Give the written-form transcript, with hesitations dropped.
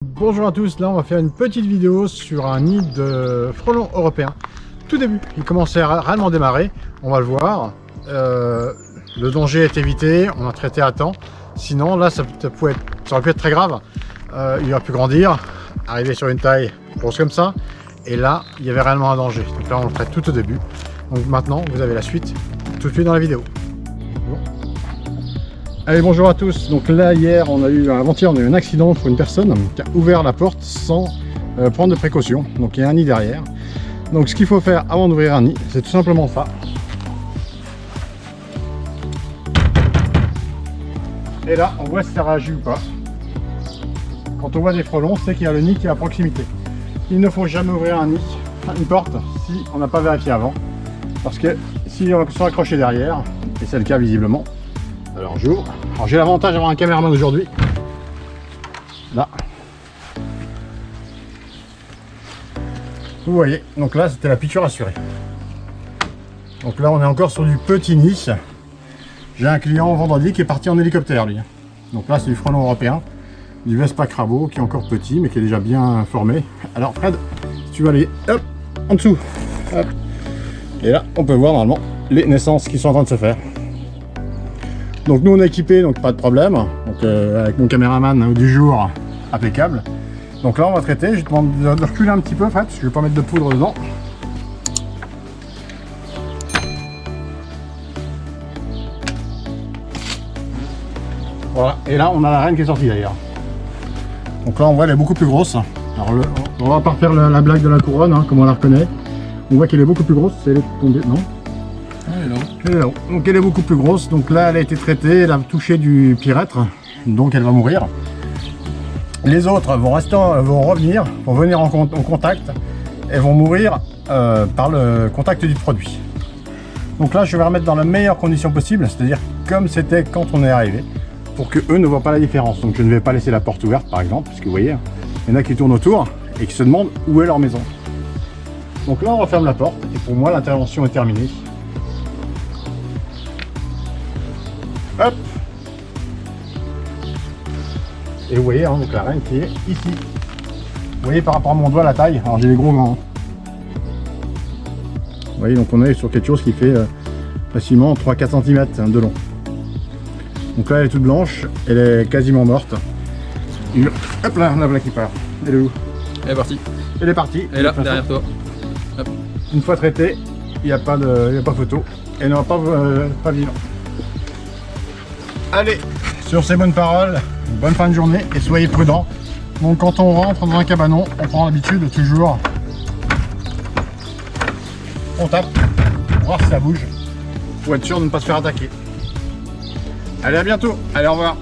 Bonjour à tous, là on va faire une petite vidéo sur un nid de frelons européens. Tout début, il commençait à réellement démarrer, on va le voir. Le danger est évité, on a traité à temps. Sinon là ça aurait pu être très grave. Il aurait pu grandir, arriver sur une taille grosse comme ça. Et là, il y avait réellement un danger. Donc là on le traite tout au début. Donc maintenant, vous avez la suite tout de suite dans la vidéo. Bon. Allez, bonjour à tous. Donc là, avant-hier, on a eu un accident pour une personne qui a ouvert la porte sans prendre de précaution. Donc il y a un nid derrière. Donc ce qu'il faut faire avant d'ouvrir un nid, c'est tout simplement ça. Et là, on voit si ça réagit ou pas. Quand on voit des frelons, c'est qu'il y a le nid qui est à proximité. Il ne faut jamais ouvrir un nid, une porte, si on n'a pas vérifié avant. Parce que s'ils sont accrochés derrière, et c'est le cas visiblement, alors j'ouvre. Alors j'ai l'avantage d'avoir un caméraman aujourd'hui. Là. Vous voyez, donc là c'était la piqûre assurée. Donc là on est encore sur du petit nid. J'ai un client vendredi qui est parti en hélicoptère lui. Donc là c'est du frelon européen, du Vespa crabeau qui est encore petit mais qui est déjà bien formé. Alors Fred, si tu vas aller hop, en dessous. Hop. Et là on peut voir normalement les naissances qui sont en train de se faire. Donc nous on est équipé, donc pas de problème. Donc avec mon caméraman du jour, impeccable. Donc là on va traiter, je te demande de reculer un petit peu Fred, parce que je vais pas mettre de poudre dedans. Voilà, et là on a la reine qui est sortie d'ailleurs. Donc là on voit elle est beaucoup plus grosse. Alors on va pas refaire la blague de la couronne, hein, comme on la reconnaît. On voit qu'elle est beaucoup plus grosse, elle est tombée, non? Elle est là-haut. Donc elle est beaucoup plus grosse, donc là elle a été traitée, elle a touché du pyrètre, donc elle va mourir. Les autres vont revenir, vont venir en contact et vont mourir par le contact du produit. Donc là je vais remettre dans la meilleure condition possible, c'est-à-dire comme c'était quand on est arrivé, pour que eux ne voient pas la différence. Donc je ne vais pas laisser la porte ouverte par exemple, puisque vous voyez, il y en a qui tournent autour et qui se demandent où est leur maison. Donc là on referme la porte et pour moi l'intervention est terminée. Hop. Et vous voyez, hein, donc la reine qui est ici. Vous voyez par rapport à mon doigt la taille, alors j'ai les gros gants. Vous voyez, donc on est sur quelque chose qui fait facilement 3-4 cm de long. Donc là elle est toute blanche, elle est quasiment morte. Hop là, on a là qui part. Elle est où? Elle est partie. Elle est partie. Elle est là, derrière toi. Hop. Une fois traitée, il n'y a pas photo. Elle n'aura pas vivant. Allez, sur ces bonnes paroles, bonne fin de journée et soyez prudents. Donc quand on rentre dans un cabanon, on prend l'habitude de toujours on tape pour voir si ça bouge, pour être sûr de ne pas se faire attaquer. Allez, à bientôt, allez, au revoir.